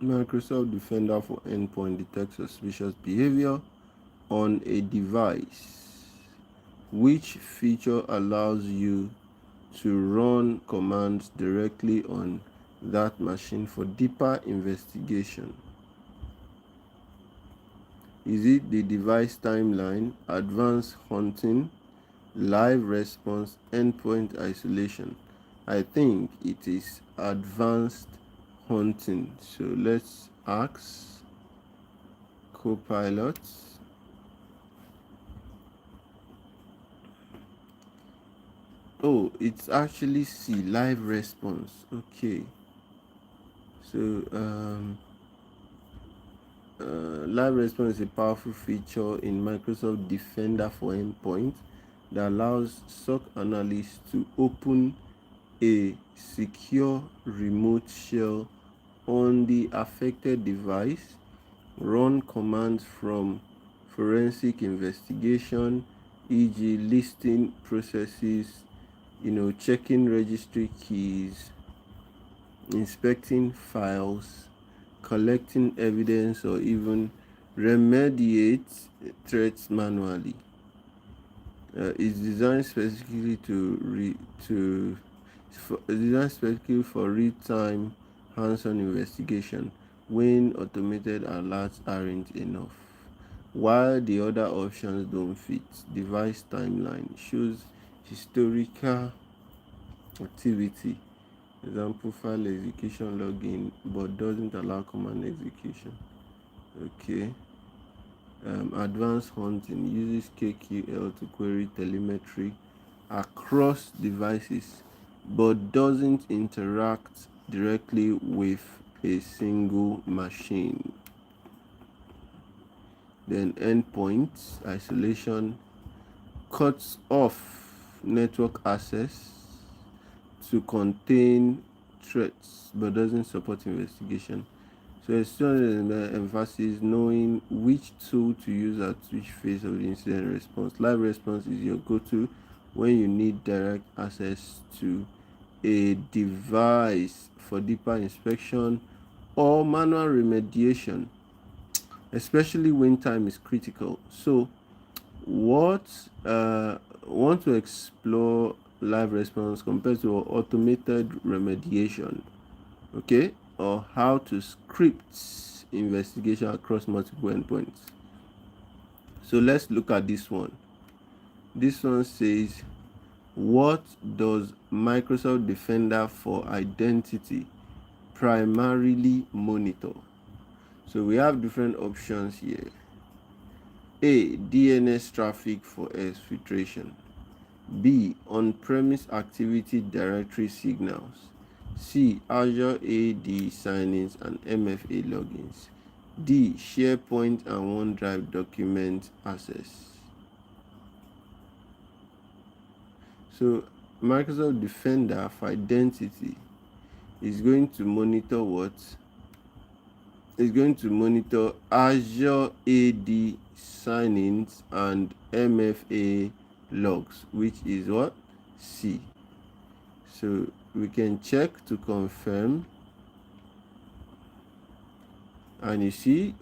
Microsoft Defender for Endpoint detects suspicious behavior on a device. Which feature allows you to run commands directly on that machine for deeper investigation? Is it the device timeline, advanced hunting, live response, endpoint isolation? I think it is advanced hunting. So let's ask Copilot. Oh, it's actually C, live response. Okay. So live response is a powerful feature in Microsoft Defender for Endpoint that allows SOC analysts to open a secure remote shell on the affected device, run commands from forensic investigation, e.g., listing processes, checking registry keys, inspecting files, collecting evidence, or even remediate threats manually. It's designed specifically designed specifically for real-time hands-on investigation when automated alerts aren't enough. While the other options don't fit, device timeline shows historical activity, example file execution login, but doesn't allow command execution. Okay. Advanced hunting uses KQL to query telemetry across devices but doesn't interact directly with a single machine. Then endpoint isolation cuts off network access to contain threats but doesn't support investigation. So a student emphasis knowing which tool to use at which phase of the incident response. Live response is your go-to when you need direct access to a device for deeper inspection or manual remediation, especially when time is critical. So what want to explore live response compared to automated remediation, okay, or how to script investigation across multiple endpoints. So let's look at this one. This one says, what does Microsoft Defender for Identity primarily monitor? So we have different options here. A, DNS traffic for exfiltration. B, on-premise Activity Directory signals. C, Azure AD signings and MFA logins. D, SharePoint and OneDrive document access. So Microsoft Defender for Identity is going to monitor what? It's going to monitor Azure AD signings and MFA logs, which is what? C. So we can check to confirm, and you see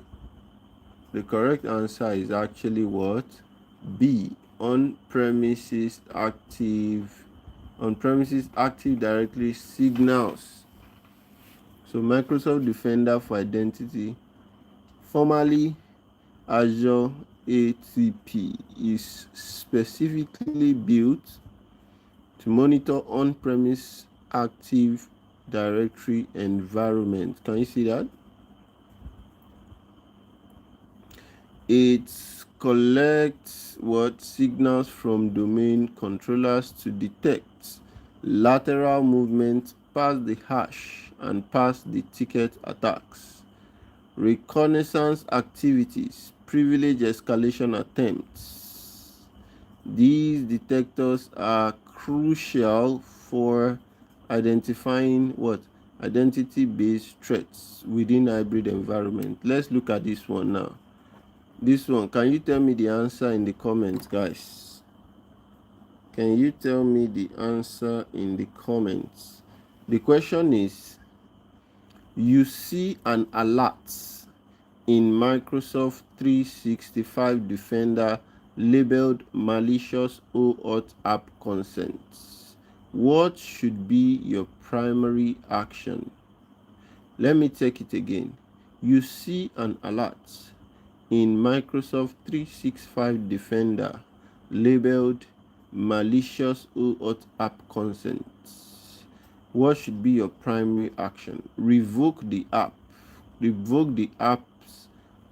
the correct answer is actually what? B, on-premises active directory signals. So Microsoft Defender for Identity, formerly Azure ATP, is specifically built to monitor on-premise active directory environment. Can you see that? It collects what signals from domain controllers to detect lateral movement past the hash and past the ticket attacks, reconnaissance activities, privilege escalation attempts. These detectors are crucial for identifying what? Identity-based threats within hybrid environment. Let's look at this one now. This one, can you tell me the answer in the comments, guys? Can you tell me the answer in the comments? The question is, You see an alert in Microsoft 365 Defender labeled malicious OAuth app consents. What should be your primary action? Let me take it again. You see an alert in Microsoft 365 Defender labeled malicious OAuth app consents. What should be your primary action? Revoke the app. Revoke the app's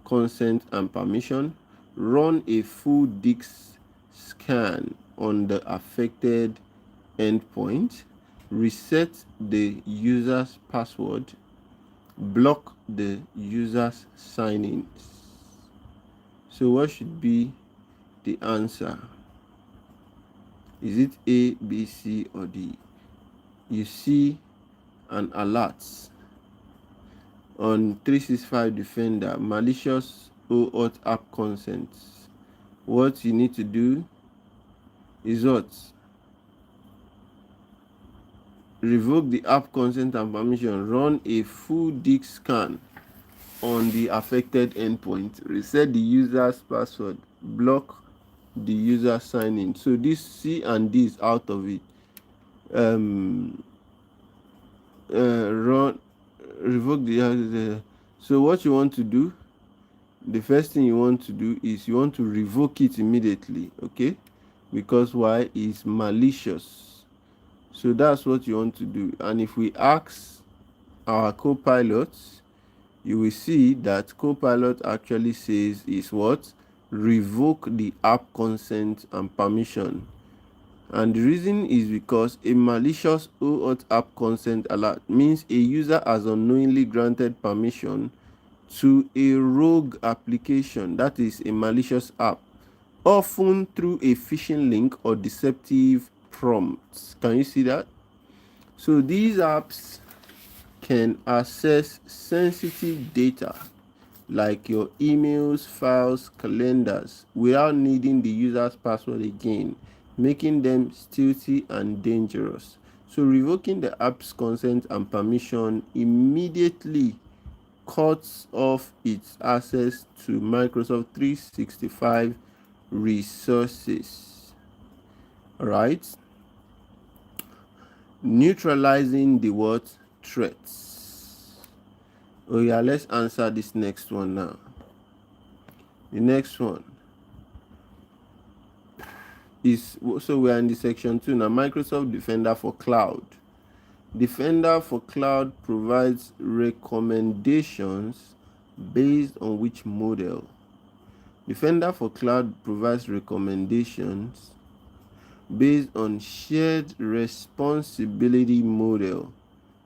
consent and permission. Run a full disk scan on the affected endpoint. Reset the user's password. Block the user's sign-ins. So what should be the answer? Is it A, B, C, or D? You see an alert on 365 Defender, malicious OAuth app consents. What you need to do is what? Revoke the app consent and permission. Run a full disk scan on the affected endpoint. Reset the user's password. Block the user sign in. So this C and D is out of it. Revoke the. So what you want to do? The first thing you want to do is you want to revoke it immediately. Okay, because why? It's malicious. So that's what you want to do. And if we ask our co-pilots, you will see that Copilot actually says is what? Revoke the app consent and permission. And the reason is because a malicious OAuth app consent alert means a user has unknowingly granted permission to a rogue application, that is a malicious app, often through a phishing link or deceptive prompts. Can you see that? So these apps can access sensitive data like your emails, files, calendars without needing the user's password again, making them stealthy and dangerous. So revoking the app's consent and permission immediately cuts off its access to Microsoft 365 resources. All right. Neutralizing the what? Threats. Oh yeah, let's answer this next one now. The next one is, so we are in the section 2 now. Microsoft Defender for Cloud. Defender for Cloud provides recommendations based on which model? Defender for Cloud provides recommendations based on shared responsibility model.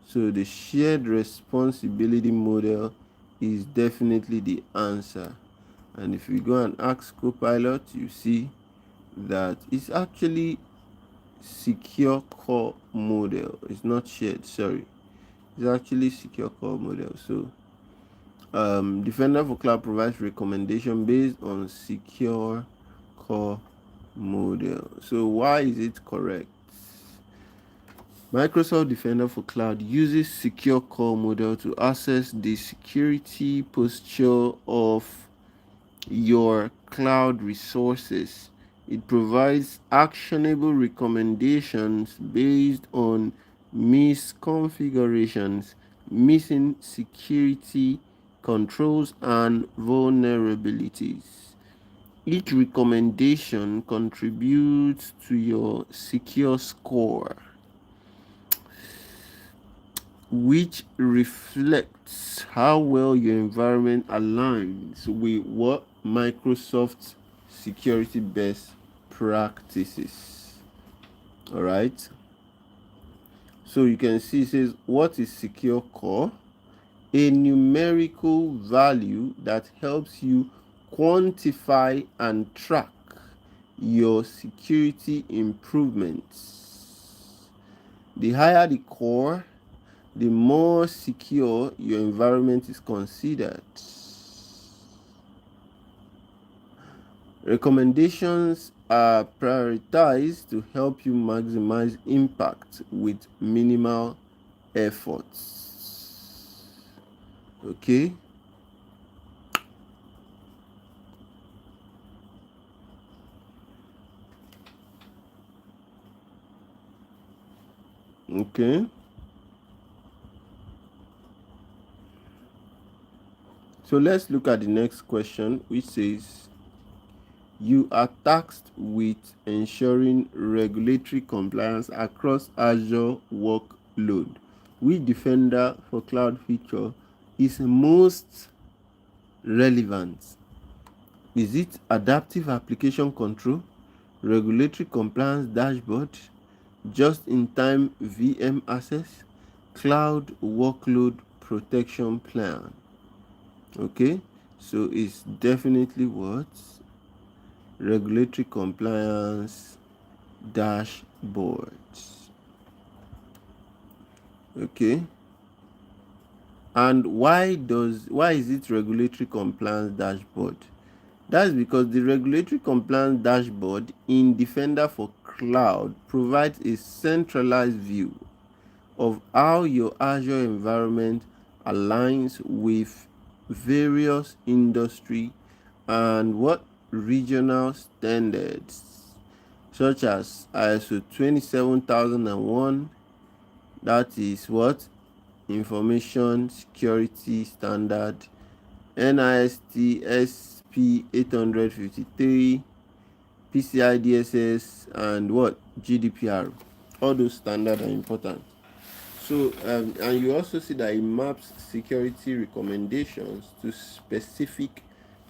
So the shared responsibility model is definitely the answer. And if you go and ask Copilot, you see that it's actually secure core model. It's not shared, sorry. It's actually secure core model. So Defender for Cloud provides recommendation based on secure core model. So why is it correct? Microsoft Defender for Cloud uses secure core model to assess the security posture of your cloud resources. It provides actionable recommendations based on misconfigurations, missing security controls, and vulnerabilities. Each recommendation contributes to your secure score, which reflects how well your environment aligns with what Microsoft security best practices. All right. So you can see it says, what is secure core? A numerical value that helps you quantify and track your security improvements. The higher the core, the more secure your environment is considered. Recommendations are prioritized to help you maximize impact with minimal efforts. Okay. Okay. So let's look at the next question, which says you are tasked with ensuring regulatory compliance across Azure workload. Which Defender for Cloud feature is most relevant? Is it adaptive application control, regulatory compliance dashboard, just-in-time VM access, cloud workload protection plan? Okay, so it's definitely what? Regulatory compliance dashboards. Okay, and why is it regulatory compliance dashboard? That's because the regulatory compliance dashboard in Defender for Cloud provides a centralized view of how your Azure environment aligns with various industry and what regional standards such as ISO 27001, that is what? Information Security Standard, NIST SP 853, PCI DSS, and what? GDPR. All those standards are important. So, and you also see that it maps security recommendations to specific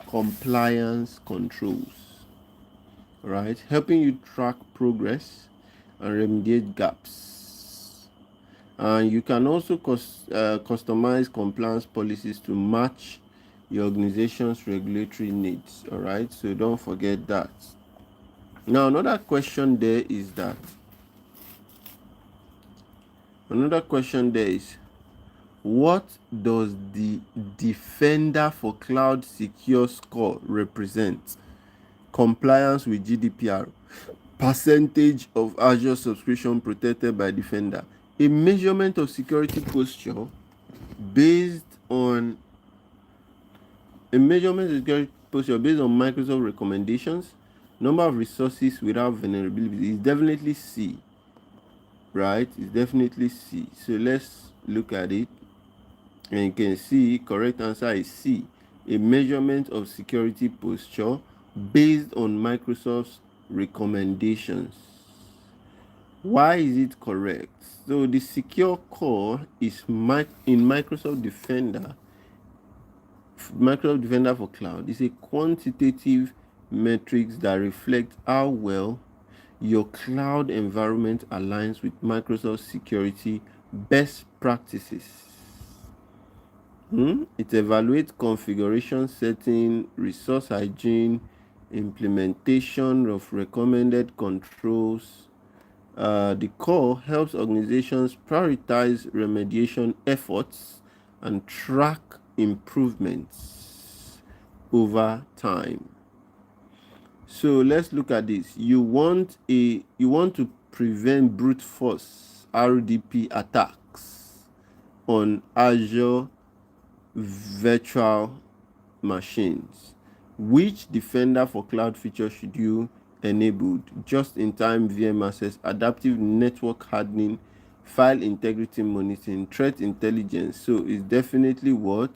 compliance controls, right? Helping you track progress and remediate gaps. And you can also customize compliance policies to match your organization's regulatory needs, all right? So don't forget that. Now, another question there is what does the Defender for Cloud Secure score represent? Compliance with GDPR, percentage of Azure subscription protected by Defender, a measurement of security posture based on Microsoft recommendations, number of resources without vulnerability. Is definitely C, right? It's definitely C. So let's look at it. And you can see correct answer is C, a measurement of security posture based on Microsoft's recommendations. Why is it correct? So the secure core is in Microsoft Defender for Cloud is a quantitative metrics that reflect how well your cloud environment aligns with Microsoft security best practices. It evaluates configuration setting, resource hygiene, implementation of recommended controls. The core helps organizations prioritize remediation efforts and track improvements over time. So let's look at this. You want to prevent brute force RDP attacks on Azure virtual machines. Which Defender for Cloud feature should you enable? Just-in-time VM access, adaptive network hardening, file integrity monitoring, threat intelligence. So it's definitely what?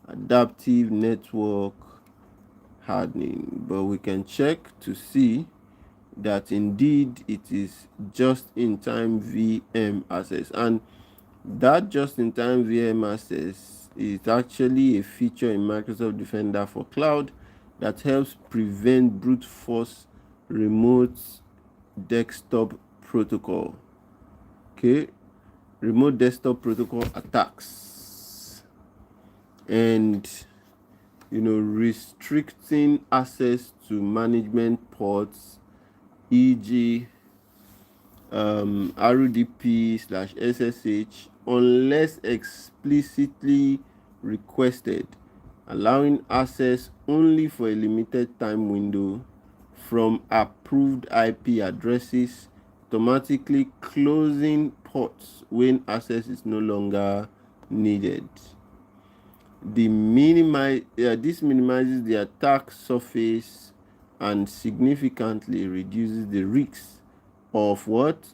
Adaptive network hardening. But we can check to see that indeed it is just-in-time VM access, and that just-in-time VM access is actually a feature in Microsoft Defender for Cloud that helps prevent brute force remote desktop protocol. Okay, remote desktop protocol attacks, and restricting access to management ports, e.g. RDP/SSH, unless explicitly requested, allowing access only for a limited time window from approved IP addresses, automatically closing ports when access is no longer needed. This minimizes the attack surface and significantly reduces the risks of what?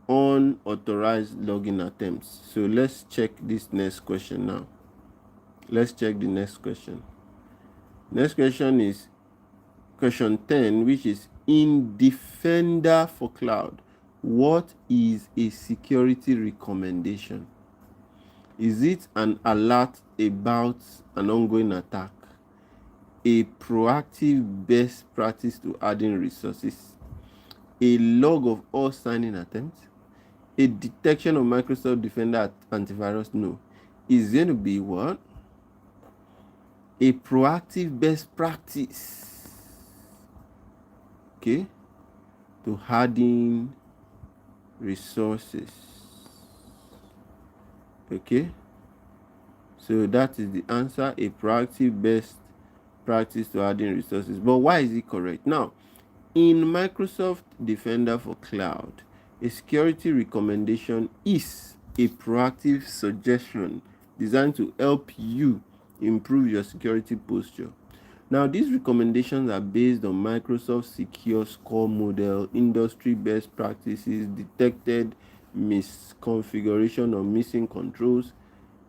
Unauthorized login attempts. So let's check this next question now. Let's check the next question. Next question is question 10, which is in Defender for Cloud, what is a security recommendation? Is it an alert about an ongoing attack? A proactive best practice to adding resources? A log of all signing attempts? A detection of Microsoft Defender antivirus? No. It's going to be what? A proactive best practice. Okay? To harden resources. Okay? So that is the answer, a proactive best practice to harden resources. But why is it correct? Now, in Microsoft Defender for Cloud, a security recommendation is a proactive suggestion designed to help you improve your security posture. Now, these recommendations are based on Microsoft Secure Score model, industry best practices, detected misconfiguration or missing controls.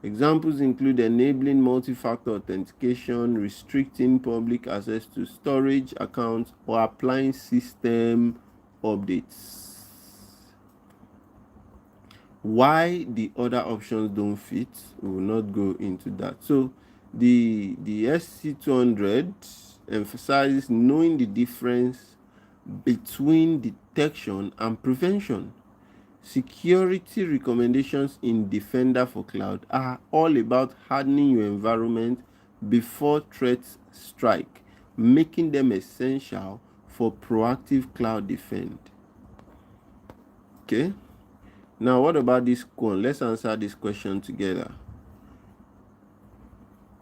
Examples include enabling multi-factor authentication, restricting public access to storage accounts, or applying system updates. Why the other options don't fit, we will not go into that. So the SC200 emphasizes knowing the difference between detection and prevention. Security recommendations in Defender for Cloud are all about hardening your environment before threats strike, making them essential for proactive cloud defense. Okay? Now, what about this one? Let's answer this question together.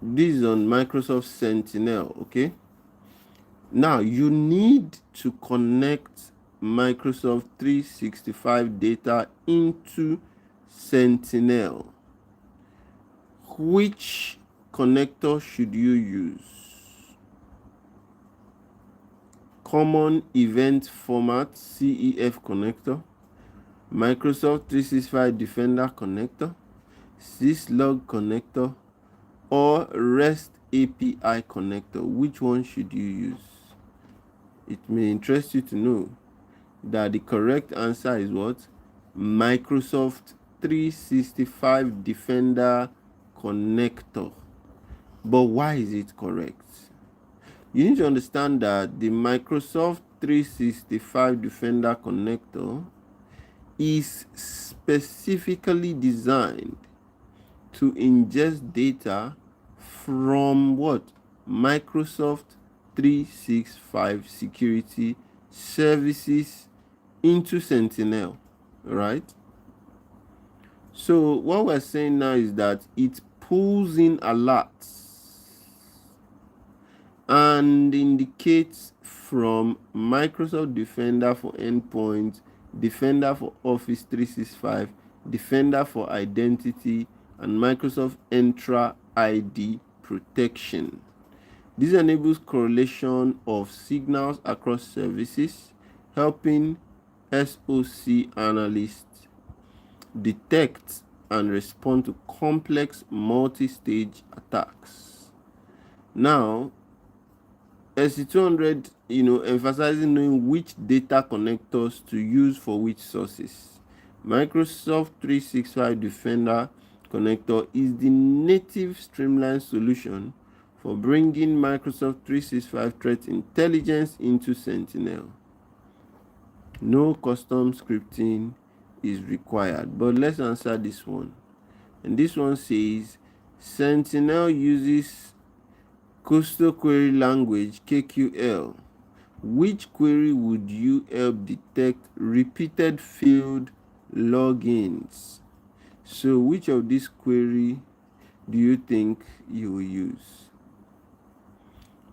This is on Microsoft Sentinel, okay? Now, you need to connect Microsoft 365 data into Sentinel. Which connector should you use? Common Event Format CEF connector, Microsoft 365 Defender connector, syslog connector, or REST API connector? Which one should you use? It may interest you to know that the correct answer is what? Microsoft 365 Defender connector. But why is it correct? You need to understand that the Microsoft 365 Defender connector is specifically designed to ingest data from what? Microsoft 365 security services into Sentinel, right? So what we're saying now is that it pulls in alerts and indicates from Microsoft Defender for Endpoint, Defender for Office 365, Defender for Identity, and Microsoft Entra ID protection. This enables correlation of signals across services, helping SOC analysts detect and respond to complex multi-stage attacks. Now, SC200, emphasizing knowing which data connectors to use for which sources. Microsoft 365 Defender connector is the native streamlined solution for bringing Microsoft 365 threat intelligence into Sentinel. No custom scripting is required. But let's answer this one. And this one says Sentinel uses Coastal Query Language KQL. Which query would you help detect repeated failed logins? So which of these query do you think you will use?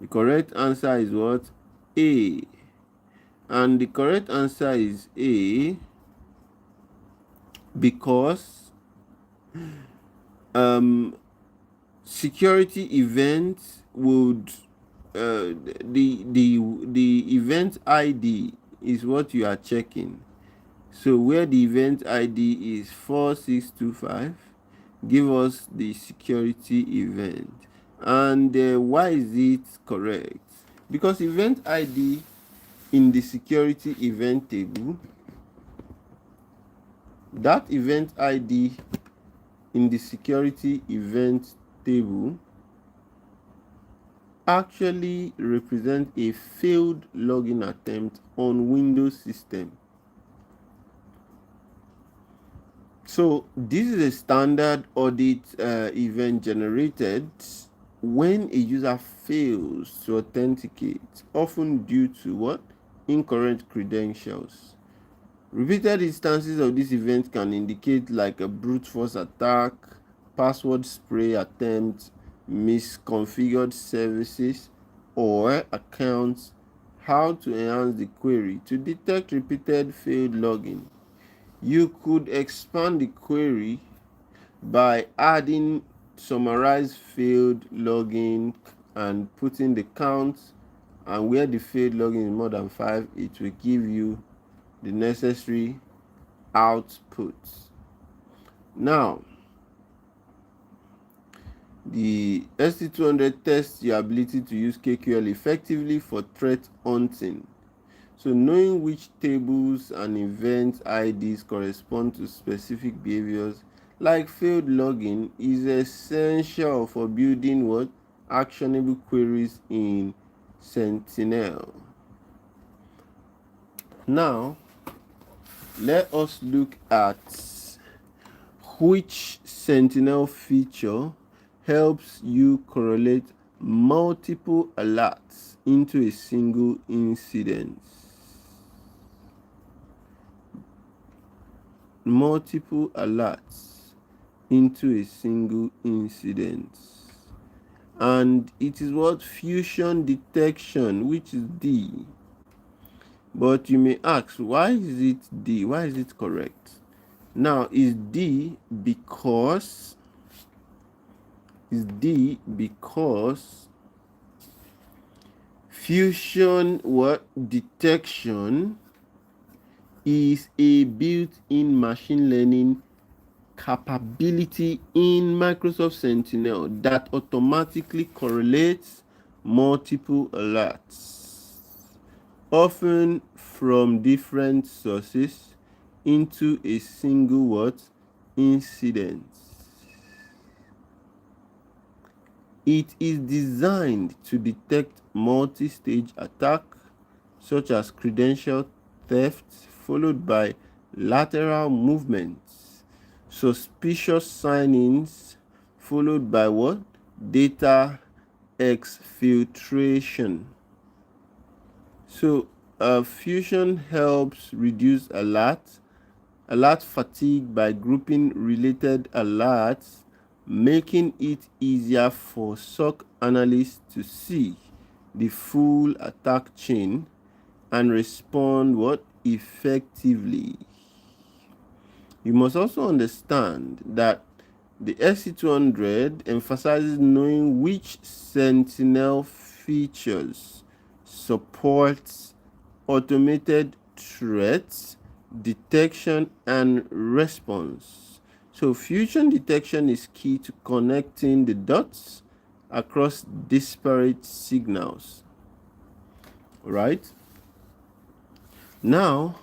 The correct answer is what? A. And the correct answer is A because security event would the event ID is what you are checking. So where the event ID is 4625, give us the security event. And why is it correct? Because event ID in the security event table, that event ID in the security event table actually represent a failed login attempt on Windows system. So this is a standard audit event generated when a user fails to authenticate, often due to what? Incorrect credentials. Repeated instances of this event can indicate like a brute force attack, password spray attempt, misconfigured services or accounts. How to enhance the query to detect repeated failed login. You could expand the query by adding summarize failed login and putting the count, and where the failed login is more than 5, it will give you the necessary output. Now, the ST200 tests your ability to use KQL effectively for threat hunting. So knowing which tables and event IDs correspond to specific behaviors like failed login is essential for building what? Actionable queries in Sentinel. Now, let us look at which Sentinel feature helps you correlate multiple alerts into a single incident. Multiple alerts into a single incident. And it is what? Fusion detection, which is D. But you may ask, why is it D? Why is it correct? Now, is D because fusion what? Detection is a built-in machine learning capability in Microsoft Sentinel that automatically correlates multiple alerts, often from different sources, into a single what? Incident. It is designed to detect multi-stage attack such as credential theft followed by lateral movements, suspicious sign-ins followed by what? Data exfiltration. So Fusion helps reduce alert fatigue by grouping related alerts, making it easier for SOC analysts to see the full attack chain and respond what? Effectively. You must also understand that the SC200 emphasizes knowing which Sentinel features supports automated threats detection and response. So fusion detection is key to connecting the dots across disparate signals. Right? Now,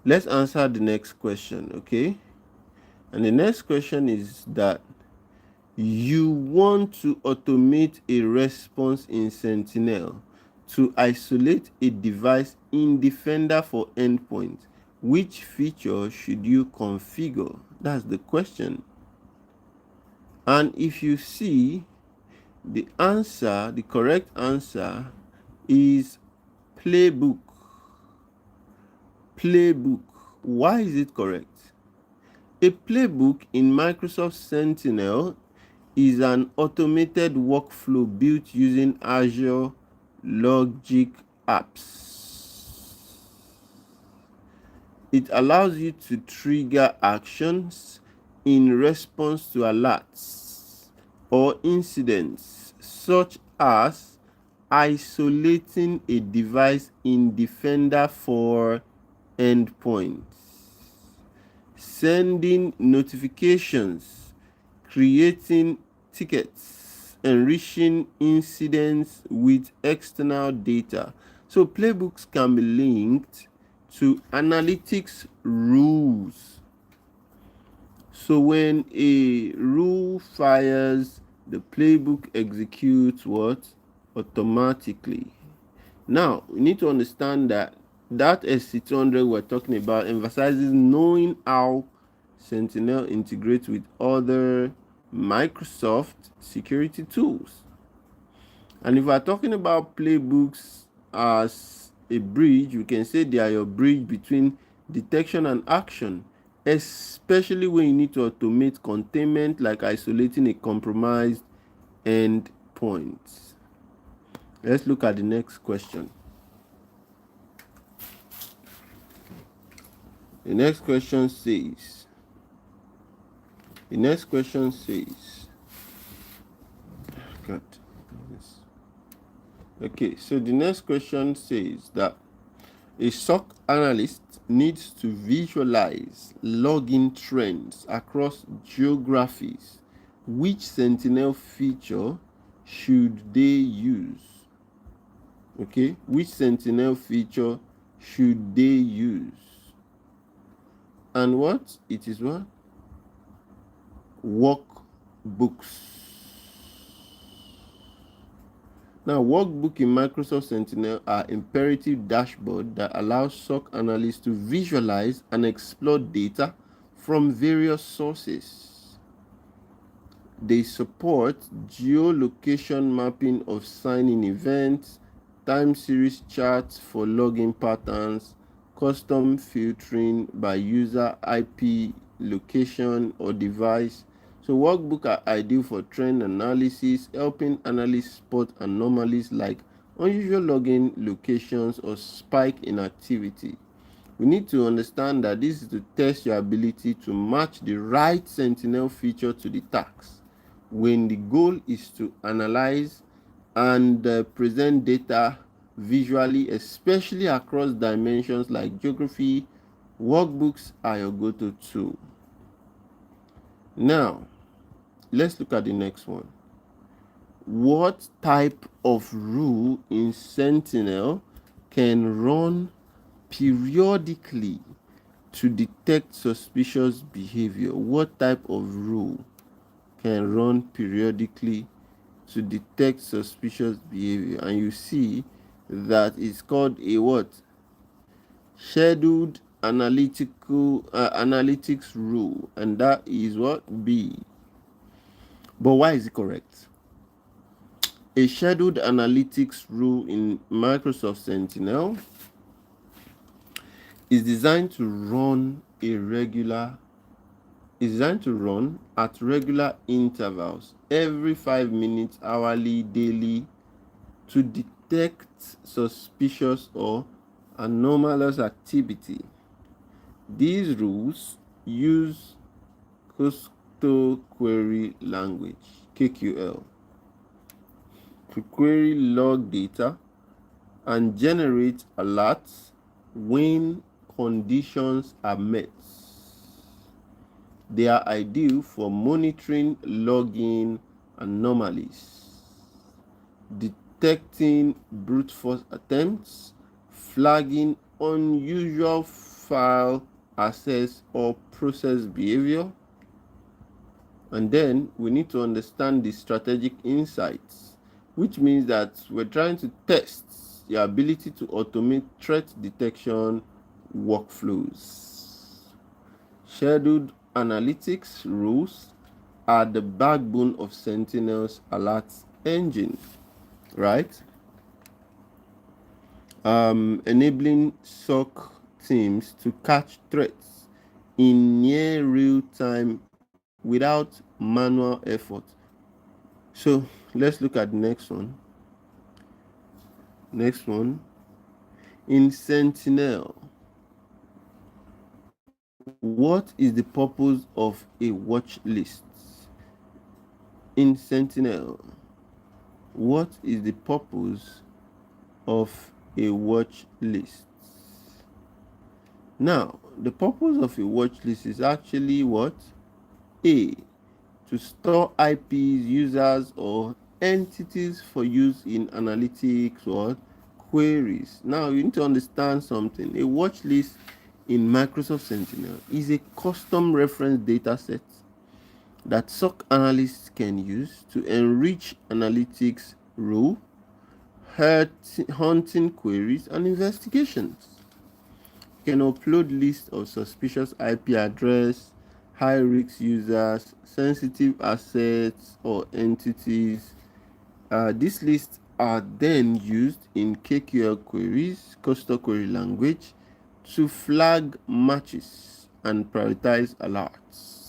let's answer the next question, okay? And the next question is that you want to automate a response in Sentinel to isolate a device in Defender for endpoint. Which feature should you configure? That's the question. And if you see, the answer, the correct answer is playbook. Playbook. Why is it correct? A playbook in Microsoft Sentinel is an automated workflow built using Azure Logic Apps. It allows you to trigger actions in response to alerts or incidents, such as isolating a device in Defender for endpoints, sending notifications, creating tickets, enriching incidents with external data. So playbooks can be linked to analytics rules. So when a rule fires, the playbook executes what? Automatically. Now, we need to understand that SC200 we're talking about emphasizes knowing how Sentinel integrates with other Microsoft security tools. And if we're talking about playbooks as a bridge, we can say they are your bridge between detection and action, especially when you need to automate containment, like isolating a compromised endpoint. Let's look at the next question. The next question says, God, okay, so the next question says that a SOC analyst needs to visualize login trends across geographies. Which Sentinel feature should they use? Okay, which Sentinel feature should they use? And what? It is what? Workbooks. Now, workbook in Microsoft Sentinel are imperative dashboard that allows SOC analysts to visualize and explore data from various sources. They support geolocation mapping of sign-in events, time series charts for login patterns, custom filtering by user IP location or device. So workbooks are ideal for trend analysis, helping analysts spot anomalies like unusual login locations or spike in activity. We need to understand that this is to test your ability to match the right Sentinel feature to the task. When the goal is to analyze and present data visually, especially across dimensions like geography, workbooks are your go-to tool. Now, let's look at the next one. What type of rule in Sentinel can run periodically to detect suspicious behavior? What type of rule can run periodically to detect suspicious behavior? And you see that it's called a what? Scheduled analytics rule, and that is what? B. But why is it correct? A scheduled analytics rule in Microsoft Sentinel is designed to run at regular intervals every 5 minutes, hourly, daily, to detect suspicious or anomalous activity. These rules use Custom Query Language, KQL, to query log data and generate alerts when conditions are met. They are ideal for monitoring login anomalies, detecting brute force attempts, flagging unusual file access or process behavior. And then we need to understand the strategic insights, which means that we're trying to test your ability to automate threat detection workflows. Scheduled analytics rules are the backbone of Sentinel's alert engine, right? Enabling SOC teams to catch threats in near real time without manual effort. So let's look at the next one. In Sentinel, what is the purpose of a watch list? In Sentinel, what is the purpose of a watch list? Now, the purpose of a watch list is actually what? A, to store IPs, users, or entities for use in analytics or queries. Now, you need to understand something. A watch list in Microsoft Sentinel is a custom reference data set that SOC analysts can use to enrich analytics rule, hunting queries, and investigations. You can upload lists of suspicious IP address, high-risk users, sensitive assets or entities. These lists are then used in KQL queries, custom query language, to flag matches and prioritize alerts.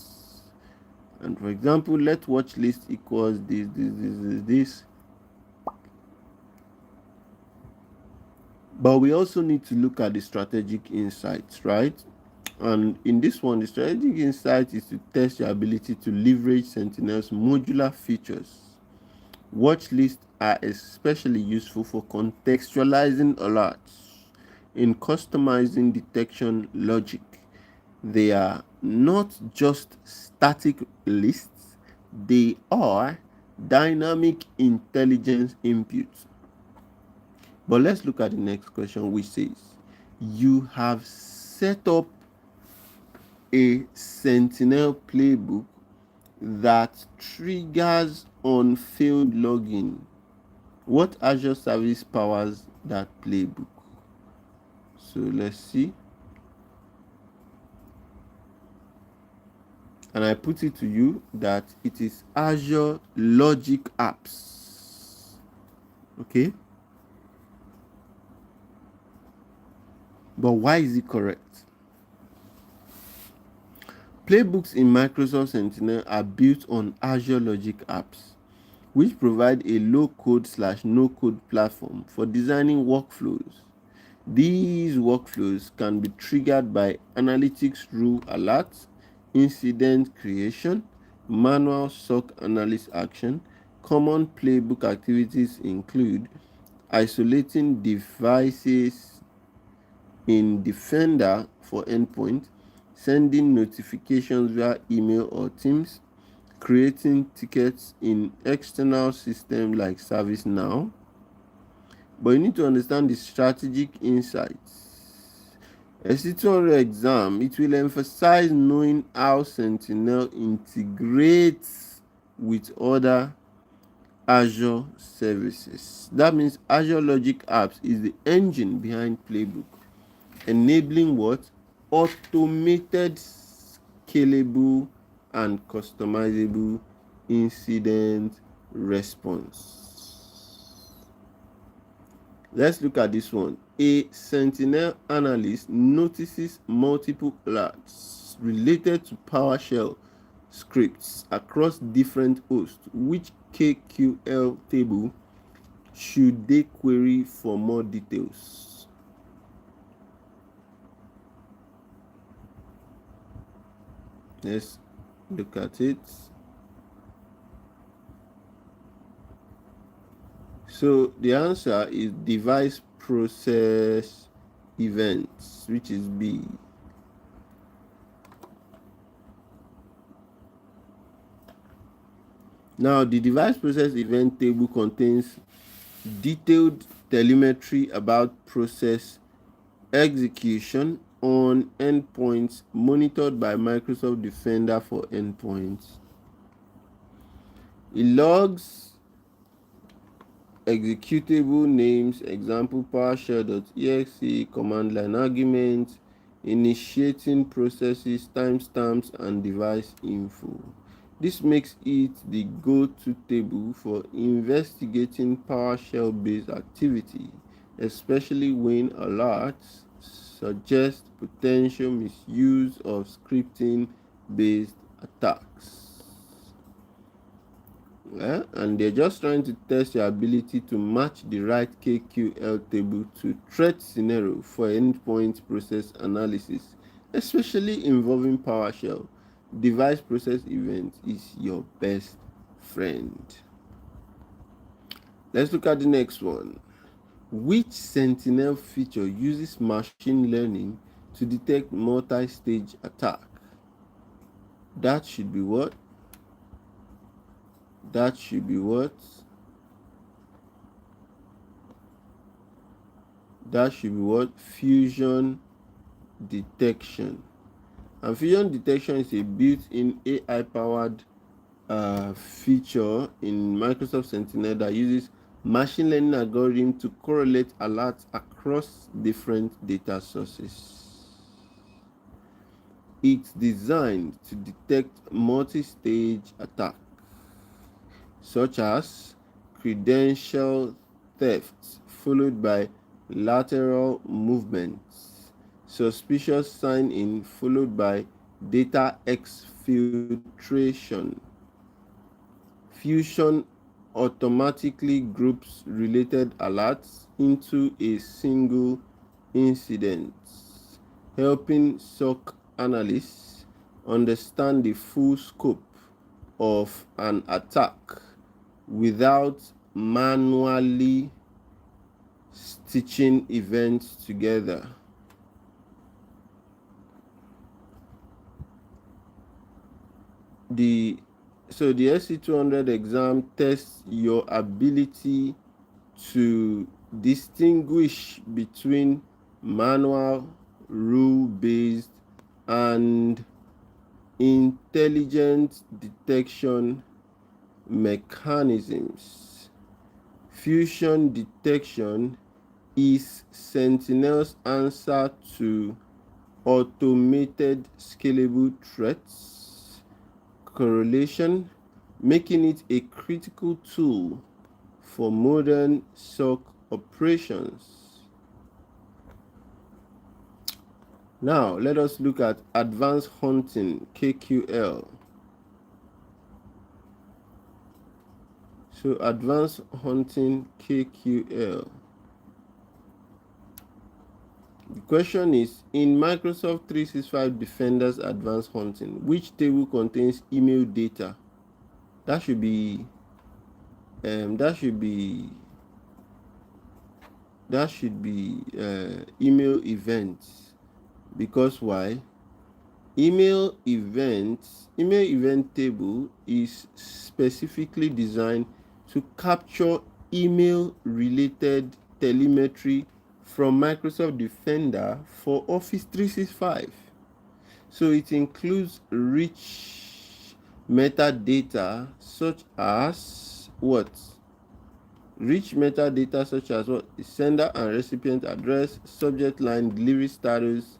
And for example, let watch list equals this. But we also need to look at the strategic insights, right? And in this one, the strategic insight is to test your ability to leverage Sentinel's modular features. Watch lists are especially useful for contextualizing alerts in customizing detection logic. They are not just static lists, they are dynamic intelligence inputs. But let's look at the next question, which says, you have set up a Sentinel playbook that triggers on failed login. What Azure service powers that playbook? So let's see. And I put it to you that it is Azure Logic Apps. Okay? But why is it correct? Playbooks in Microsoft Sentinel are built on Azure Logic Apps, which provide a low-code/no-code platform for designing workflows. These workflows can be triggered by analytics rule alerts, incident creation, manual SOC analysis action. Common playbook activities include isolating devices in Defender for endpoint, sending notifications via email or Teams, creating tickets in external systems like ServiceNow. But you need to understand the strategic insights. A C200 exam, it will emphasize knowing how Sentinel integrates with other Azure services. That means Azure Logic Apps is the engine behind Playbook, enabling what? Automated, scalable, and customizable incident response. Let's look at this one. A Sentinel analyst notices multiple alerts related to PowerShell scripts across different hosts. Which KQL table should they query for more details? Let's look at it. So the answer is device process events, which is B. Now, the device process event table contains detailed telemetry about process execution on endpoints monitored by Microsoft Defender for endpoints. It logs executable names, example PowerShell.exe, command line arguments, initiating processes, timestamps, and device info. This makes it the go-to table for investigating PowerShell-based activity, especially when alerts suggest potential misuse of scripting-based attacks. And they're just trying to test your ability to match the right KQL table to threat scenario for endpoint process analysis, especially involving PowerShell. Device process event is your best friend. Let's look at the next one. Which Sentinel feature uses machine learning to detect multi-stage attack? That should be what? That should be what? That should be what? Fusion detection. And fusion detection is a built-in AI-powered feature in Microsoft Sentinel that uses machine learning algorithm to correlate alerts across different data sources. It's designed to detect multi-stage attacks such as credential theft followed by lateral movements, suspicious sign-in followed by data exfiltration. Fusion automatically groups related alerts into a single incident, helping SOC analysts understand the full scope of an attack without manually stitching events together. The SC200 exam tests your ability to distinguish between manual, rule-based, and intelligent detection mechanisms. Fusion detection is Sentinel's answer to automated scalable threats correlation, making it a critical tool for modern SOC operations. Now, let us look at advanced hunting, KQL. So, advanced hunting, KQL. The question is, in Microsoft 365 Defender's Advanced Hunting, which table contains email data? That should be email events. Because why? Email event table is specifically designed to capture email related telemetry from Microsoft Defender for Office 365. So it includes rich metadata such as what? Rich metadata such as what? Sender and recipient address, subject line, delivery status,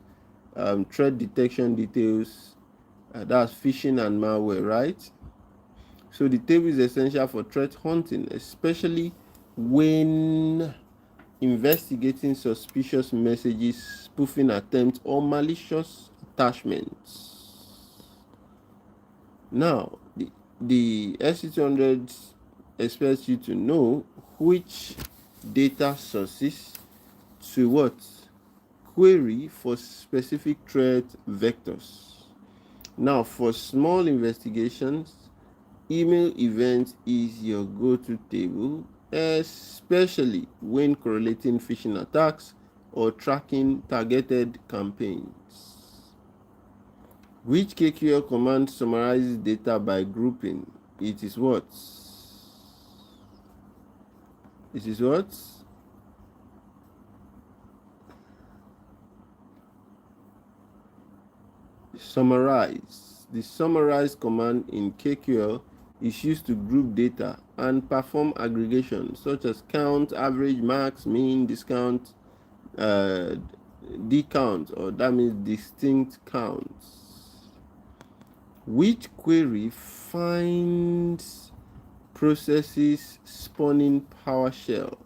threat detection details, that's phishing and malware, right? So the table is essential for threat hunting, especially when investigating suspicious messages, spoofing attempts, or malicious attachments. Now, the SC200 expects you to know which data sources to what? Query for specific threat vectors. Now, for small investigations, email event is your go-to table, especially when correlating phishing attacks or tracking targeted campaigns. Which KQL command summarizes data by grouping? It is what? It is what? Summarize. The summarize command in KQL is used to group data and perform aggregation such as count, average, max, mean, discount, decount, or that means distinct counts. Which query finds processes spawning PowerShell?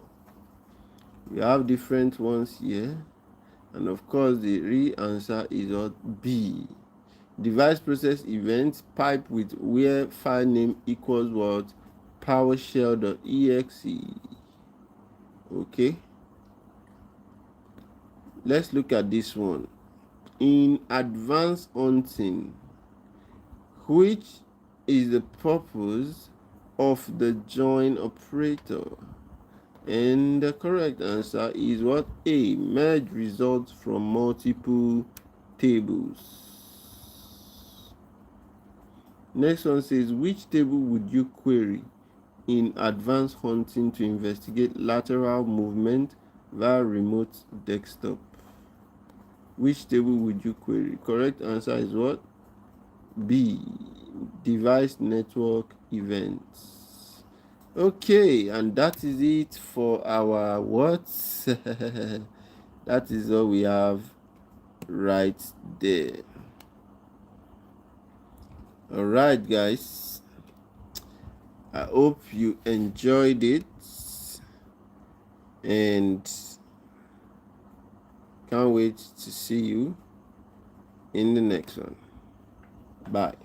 We have different ones here, and of course the real answer is what? B. Device process events pipe with where file name equals what? PowerShell.exe. Okay, let's look at this one. In advanced hunting, which is the purpose of the join operator? And the correct answer is what? A. Merge results from multiple tables. Next one says, which table would you query in advanced hunting to investigate lateral movement via remote desktop? Which table would you query? Correct answer is what? B. Device network events. Okay, and that is it for our what? That is all we have right there. All right, guys. I hope you enjoyed it and can't wait to see you in the next one. Bye.